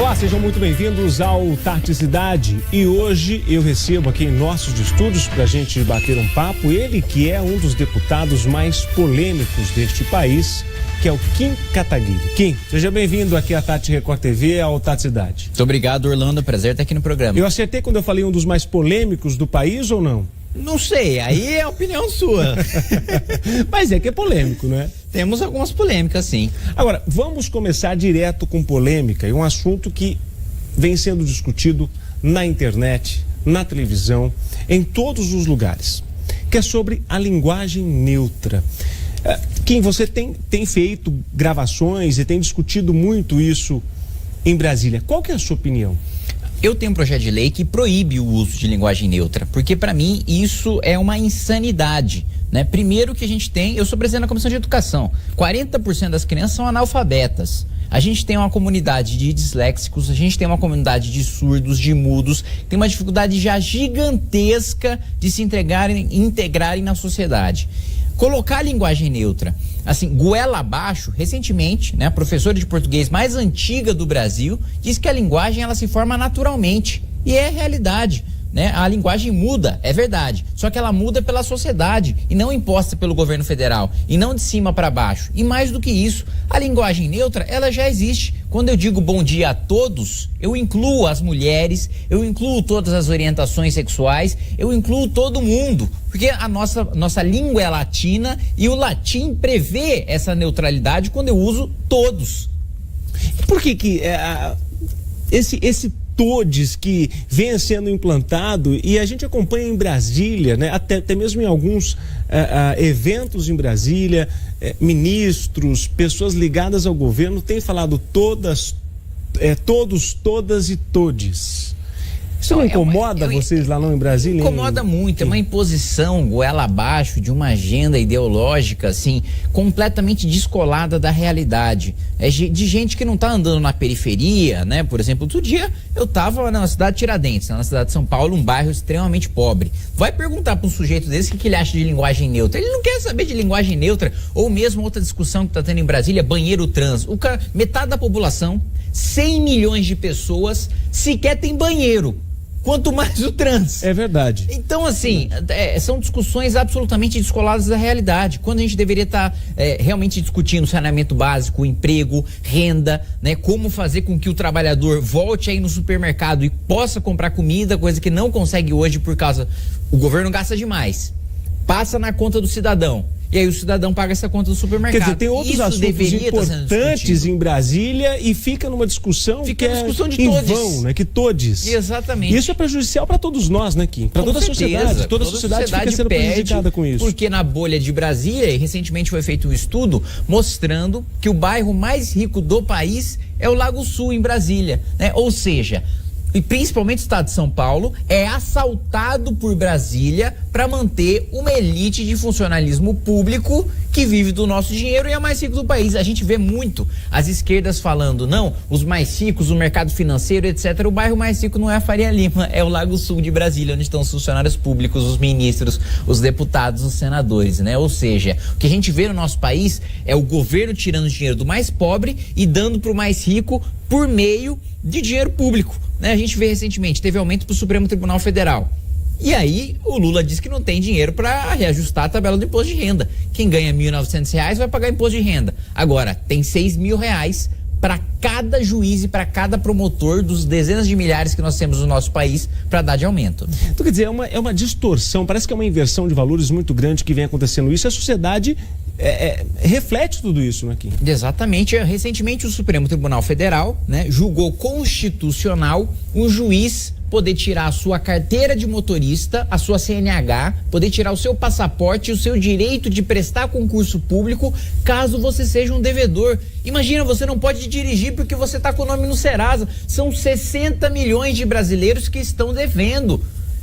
Olá, sejam muito bem-vindos ao Tarde Cidade. E hoje eu recebo aqui em nossos estúdios para a gente bater um papo, ele que é um dos deputados mais polêmicos deste país, que é o Kim Kataguiri. Kim, seja bem-vindo aqui à Tati Record TV, ao Tarde Cidade. Muito obrigado, Orlando, prazer estar aqui no programa. Eu acertei quando eu falei um dos mais polêmicos do país ou não? Não sei, aí é a opinião sua. Mas é que é polêmico, não é? Temos algumas polêmicas, sim. Agora, vamos começar direto com polêmica e um assunto que vem sendo discutido na internet, na televisão, em todos os lugares, que é sobre a linguagem neutra. Kim, você tem feito gravações e tem discutido muito isso em Brasília. Qual que é a sua opinião? Eu tenho um projeto de lei que proíbe o uso de linguagem neutra, porque para mim isso é uma insanidade, né? Primeiro que a gente tem, eu sou presidente da Comissão de Educação, 40% das crianças são analfabetas. A gente tem uma comunidade de disléxicos, a gente tem uma comunidade de surdos, de mudos, tem uma dificuldade já gigantesca de se integrarem na sociedade. Colocar a linguagem neutra, assim, goela abaixo, recentemente, né, a professora de português mais antiga do Brasil diz que a linguagem ela se forma naturalmente, e é realidade, né? A linguagem muda, é verdade, só que ela muda pela sociedade e não imposta pelo governo federal, e não de cima para baixo. E mais do que isso, a linguagem neutra, ela já existe. Quando eu digo bom dia a todos, eu incluo as mulheres, eu incluo todas as orientações sexuais, eu incluo todo mundo, porque a nossa língua é latina e o latim prevê essa neutralidade quando eu uso todos. Por que esse todes que vem sendo implantado, e a gente acompanha em Brasília, né? Até mesmo em alguns eventos em Brasília, ministros, pessoas ligadas ao governo têm falado todos, todas e todes. Isso não incomoda vocês lá não em Brasília? Incomoda muito, é uma imposição goela abaixo de uma agenda ideológica, assim, completamente descolada da realidade. É de gente que não tá andando na periferia, né? Por exemplo, outro dia eu tava na cidade de Tiradentes, na cidade de São Paulo, um bairro extremamente pobre. Vai perguntar para um sujeito desse o que ele acha de linguagem neutra. Ele não quer saber de linguagem neutra, ou mesmo outra discussão que tá tendo em Brasília, banheiro trans. Metade da população, 100 milhões de pessoas, sequer tem banheiro. Quanto mais o trans. É verdade. Então, assim, são discussões absolutamente descoladas da realidade. Quando a gente deveria estar realmente discutindo saneamento básico, emprego, renda, né? Como fazer com que o trabalhador volte aí no supermercado e possa comprar comida, coisa que não consegue hoje por causa... O governo gasta demais. Passa na conta do cidadão. E aí o cidadão paga essa conta do supermercado. Quer dizer, tem outros assuntos importantes em Brasília e fica numa discussão de todos. Em vão, né? Que todes. Exatamente. Isso é prejudicial para todos nós, né, Kim? Para toda a sociedade. Toda a sociedade fica sendo prejudicada com isso. Porque na bolha de Brasília, e recentemente foi feito um estudo mostrando que o bairro mais rico do país é o Lago Sul, em Brasília, né? Ou seja... E principalmente o estado de São Paulo é assaltado por Brasília para manter uma elite de funcionalismo público que vive do nosso dinheiro e é mais rico do país. A gente vê muito as esquerdas falando, não, os mais ricos, o mercado financeiro, etc. O bairro mais rico não é a Faria Lima, é o Lago Sul de Brasília, onde estão os funcionários públicos, os ministros, os deputados, os senadores, né? Ou seja, o que a gente vê no nosso país é o governo tirando dinheiro do mais pobre e dando para o mais rico por meio de dinheiro público, né? A gente vê recentemente, teve aumento para o Supremo Tribunal Federal. E aí o Lula diz que não tem dinheiro para reajustar a tabela do imposto de renda. Quem ganha R$ 1.900 vai pagar imposto de renda. Agora, tem R$ 6.000 para cada juiz e para cada promotor dos dezenas de milhares que nós temos no nosso país para dar de aumento. Então, quer dizer, é uma distorção, parece que é uma inversão de valores muito grande que vem acontecendo isso. A sociedade reflete tudo isso, né, Kim? Exatamente. Recentemente o Supremo Tribunal Federal, né, julgou constitucional um juiz poder tirar a sua carteira de motorista, a sua CNH, poder tirar o seu passaporte e o seu direito de prestar concurso público caso você seja um devedor. Imagina, você não pode dirigir porque você está com o nome no Serasa. São 60 milhões de brasileiros que estão devendo.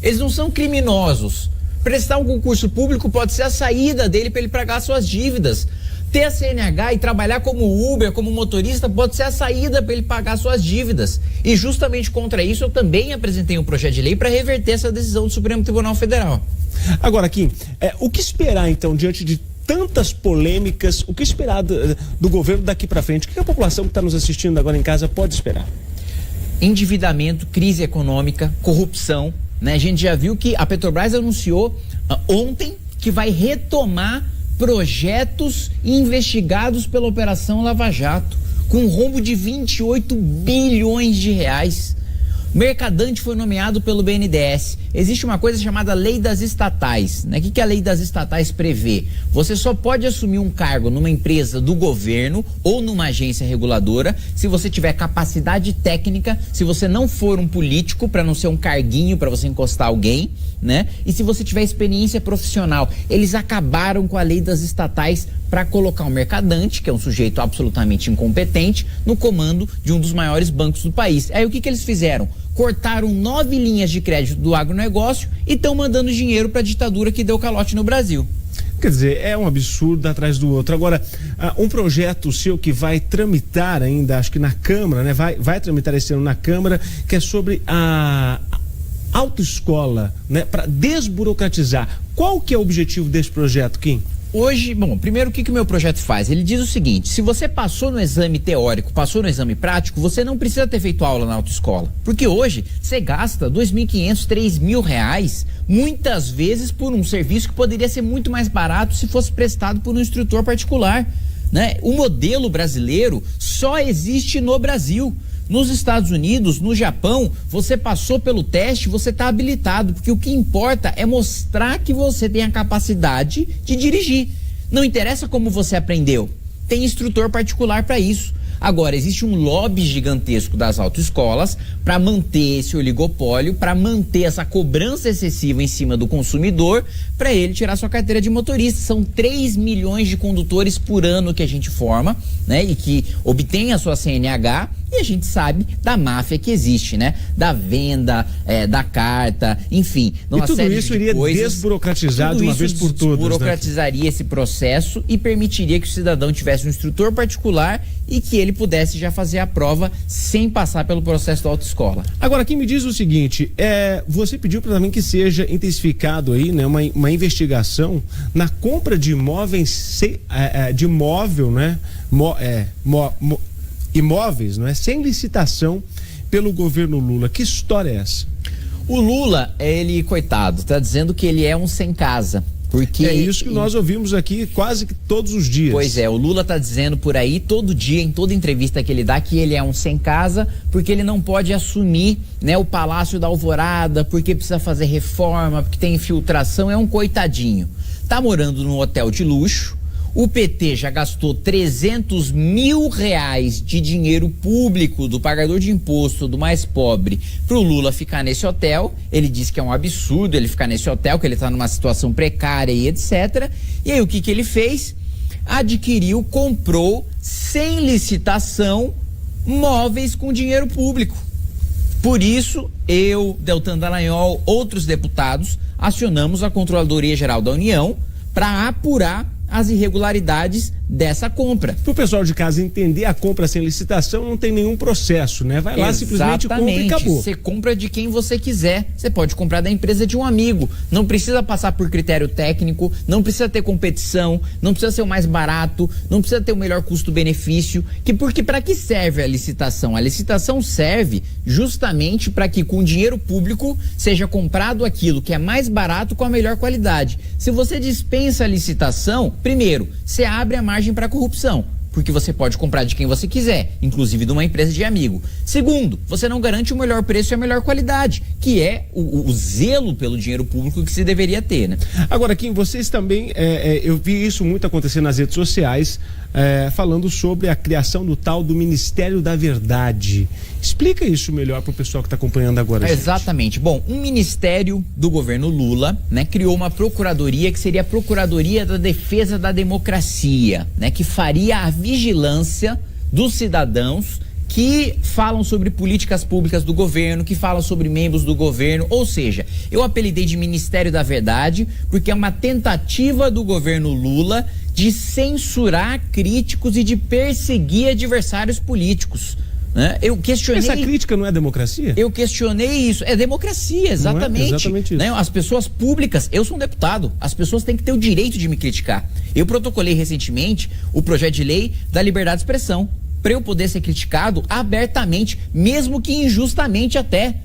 Eles não são criminosos. Prestar um concurso público pode ser a saída dele para ele pagar suas dívidas. Ter a CNH e trabalhar como Uber, como motorista, pode ser a saída para ele pagar suas dívidas. E justamente contra isso eu também apresentei um projeto de lei para reverter essa decisão do Supremo Tribunal Federal. Agora, Kim, o que esperar então diante de tantas polêmicas, o que esperar do governo daqui para frente? O que a população que está nos assistindo agora em casa pode esperar? endividamento, crise econômica, corrupção, né? A gente já viu que a Petrobras anunciou ontem que vai retomar projetos investigados pela Operação Lava Jato, com um rombo de 28 bilhões de reais. Mercadante foi nomeado pelo BNDES. Existe uma coisa chamada Lei das Estatais, né? O que a Lei das Estatais prevê? Você só pode assumir um cargo numa empresa do governo ou numa agência reguladora se você tiver capacidade técnica, se você não for um político, para não ser um carguinho para você encostar alguém, né? E se você tiver experiência profissional. Eles acabaram com a Lei das Estatais para colocar um mercadante, que é um sujeito absolutamente incompetente, no comando de um dos maiores bancos do país. Aí o que eles fizeram? Cortaram 9 linhas de crédito do agronegócio e estão mandando dinheiro para a ditadura que deu calote no Brasil. Quer dizer, é um absurdo atrás do outro. Agora, um projeto seu que vai tramitar ainda, acho que na Câmara, né? Vai tramitar esse ano na Câmara, que é sobre a autoescola, né? Para desburocratizar. Qual que é o objetivo desse projeto, Kim? Hoje, bom, primeiro o que o meu projeto faz? Ele diz o seguinte: se você passou no exame teórico, passou no exame prático, você não precisa ter feito aula na autoescola. Porque hoje você gasta R$2.500, R$3.000, muitas vezes por um serviço que poderia ser muito mais barato se fosse prestado por um instrutor particular, né? O modelo brasileiro só existe no Brasil. Nos Estados Unidos, no Japão, você passou pelo teste, você está habilitado, porque o que importa é mostrar que você tem a capacidade de dirigir. Não interessa como você aprendeu, tem instrutor particular para isso. Agora, existe um lobby gigantesco das autoescolas para manter esse oligopólio, para manter essa cobrança excessiva em cima do consumidor, para ele tirar sua carteira de motorista. São 3 milhões de condutores por ano que a gente forma, né? E que obtém a sua CNH, e a gente sabe da máfia que existe, né? Da venda, da carta, enfim. E tudo isso iria desburocratizar de uma vez por todas. Desburocratizaria esse processo e permitiria que o cidadão tivesse um instrutor particular e que ele pudesse já fazer a prova sem passar pelo processo da autoescola. Agora, quem me diz o seguinte, você pediu para mim que seja intensificado aí, né, uma investigação na compra de imóveis, de imóvel, né, imóveis, não é, sem licitação pelo governo Lula. Que história é essa? O Lula, ele, coitado, tá dizendo que ele é um sem casa. Porque é isso que nós ouvimos aqui quase que todos os dias. Pois é, o Lula tá dizendo por aí, todo dia, em toda entrevista que ele dá, que ele é um sem casa, porque ele não pode assumir, né, o Palácio da Alvorada, porque precisa fazer reforma, porque tem infiltração, é um coitadinho. Tá morando num hotel de luxo. O PT já gastou R$300 mil de dinheiro público do pagador de imposto do mais pobre pro Lula ficar nesse hotel. Ele diz que é um absurdo ele ficar nesse hotel, que ele tá numa situação precária e etc. E aí o que ele fez? Comprou sem licitação móveis com dinheiro público. Por isso, eu, Deltan Dallagnol, outros deputados, acionamos a Controladoria Geral da União para apurar as irregularidades dessa compra. Para o pessoal de casa entender, a compra sem licitação não tem nenhum processo, né? Vai lá, simplesmente compra e acabou. Você compra de quem você quiser. Você pode comprar da empresa de um amigo. Não precisa passar por critério técnico, não precisa ter competição, não precisa ser o mais barato, não precisa ter o melhor custo-benefício. Porque para que serve a licitação? A licitação serve justamente para que com dinheiro público seja comprado aquilo que é mais barato com a melhor qualidade. Se você dispensa a licitação, primeiro, você abre a margem para corrupção, porque você pode comprar de quem você quiser, inclusive de uma empresa de amigo. Segundo, você não garante o melhor preço e a melhor qualidade, que é o zelo pelo dinheiro público que se deveria ter, né? Agora, Kim, vocês também, eu vi isso muito acontecer nas redes sociais, falando sobre a criação do tal do Ministério da Verdade. Explica isso melhor para o pessoal que está acompanhando agora. Exatamente. Bom, um ministério do governo Lula, né, criou uma procuradoria que seria a Procuradoria da Defesa da Democracia, né, que faria a vigilância dos cidadãos que falam sobre políticas públicas do governo, que falam sobre membros do governo. Ou seja, eu apelidei de Ministério da Verdade porque é uma tentativa do governo Lula de censurar críticos e de perseguir adversários políticos. Eu questionei. Essa crítica não é democracia? Eu questionei isso. É democracia, exatamente. Não é exatamente isso. Né? As pessoas públicas, eu sou um deputado, as pessoas têm que ter o direito de me criticar. Eu protocolei recentemente o projeto de lei da liberdade de expressão. para eu poder ser criticado abertamente, mesmo que injustamente até.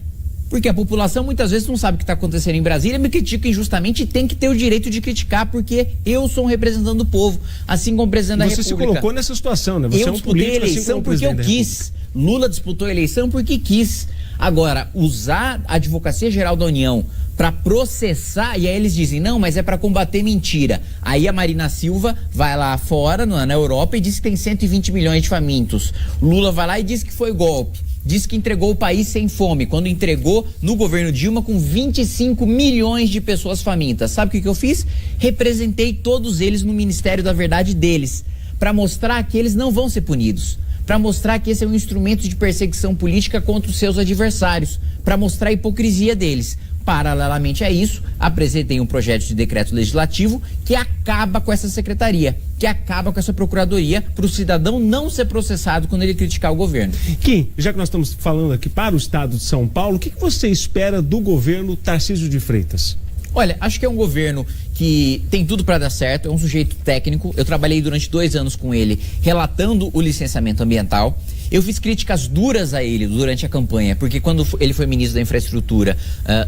Porque a população muitas vezes não sabe o que está acontecendo em Brasília, me critica injustamente e tem que ter o direito de criticar, porque eu sou um representante do povo, assim como o presidente da República. Você se colocou nessa situação, né? Você eu é um político, disputei a eleição assim porque eu quis. Lula disputou a eleição porque quis. Agora, usar a Advocacia Geral da União para processar, e aí eles dizem, não, mas é para combater mentira. Aí a Marina Silva vai lá fora, na Europa, e diz que tem 120 milhões de famintos. Lula vai lá e diz que foi golpe. Diz que entregou o país sem fome, quando entregou no governo Dilma com 25 milhões de pessoas famintas. Sabe o que eu fiz? Representei todos eles no Ministério da Verdade deles, para mostrar que eles não vão ser punidos, para mostrar que esse é um instrumento de perseguição política contra os seus adversários, para mostrar a hipocrisia deles. Paralelamente a isso, apresentei um projeto de decreto legislativo que acaba com essa secretaria, que acaba com essa procuradoria, para o cidadão não ser processado quando ele criticar o governo. Kim, já que nós estamos falando aqui para o estado de São Paulo, o que você espera do governo Tarcísio de Freitas? Olha, acho que é um governo que tem tudo para dar certo, é um sujeito técnico. Eu trabalhei durante 2 anos com ele, relatando o licenciamento ambiental. Eu fiz críticas duras a ele durante a campanha, porque quando ele foi ministro da Infraestrutura,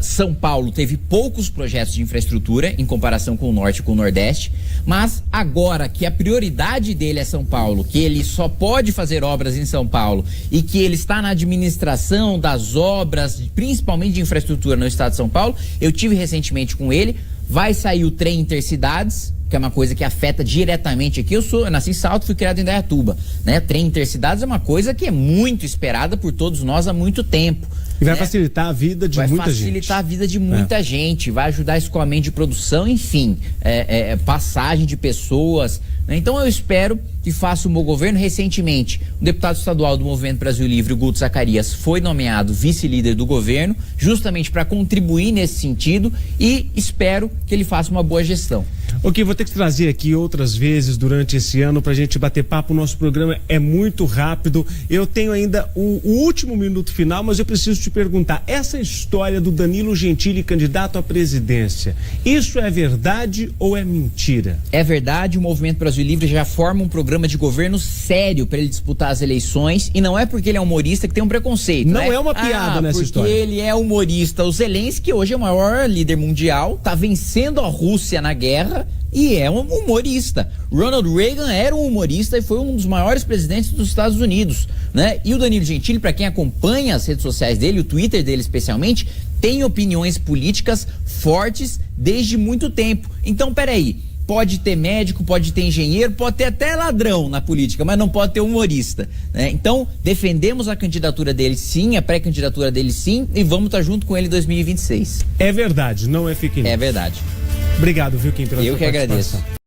São Paulo teve poucos projetos de infraestrutura em comparação com o Norte e com o Nordeste. Mas agora que a prioridade dele é São Paulo, que ele só pode fazer obras em São Paulo e que ele está na administração das obras, principalmente de infraestrutura no estado de São Paulo, eu tive recentemente com ele. Vai sair o trem Intercidades, que é uma coisa que afeta diretamente aqui. Eu nasci em Salto, fui criado em Indaiatuba, né? Trem Intercidades é uma coisa que é muito esperada por todos nós há muito tempo. E vai facilitar a vida de muita gente. Vai facilitar a vida de muita gente, vai ajudar escoamento de produção, enfim, passagem de pessoas, né? Então eu espero que faça um bom governo. Recentemente, o deputado estadual do Movimento Brasil Livre, o Guto Zacarias, foi nomeado vice-líder do governo, justamente para contribuir nesse sentido, e espero que ele faça uma boa gestão. Ok, vou ter que trazer aqui outras vezes durante esse ano pra gente bater papo. O nosso programa é muito rápido. Eu tenho ainda o último minuto final, mas eu preciso te perguntar, essa história do Danilo Gentili candidato à presidência, isso é verdade ou é mentira? É verdade. O Movimento Brasil Livre já forma um programa de governo sério para ele disputar as eleições, e não é porque ele é humorista que tem um preconceito. Não, né? É uma piada nessa história. Porque ele é humorista. O Zelensky hoje é o maior líder mundial, tá vencendo a Rússia na guerra e é um humorista. Ronald Reagan era um humorista e foi um dos maiores presidentes dos Estados Unidos, né? E o Danilo Gentili, para quem acompanha as redes sociais dele, o Twitter dele especialmente, tem opiniões políticas fortes desde muito tempo. Então, peraí, pode ter médico, pode ter engenheiro, pode ter até ladrão na política, mas não pode ter humorista, né? Então, defendemos a candidatura dele sim, a pré-candidatura dele sim, e vamos estar junto com ele em 2026. É verdade, não é fake news. É verdade. Obrigado, viu, Kim, pela sua participação. Eu que agradeço.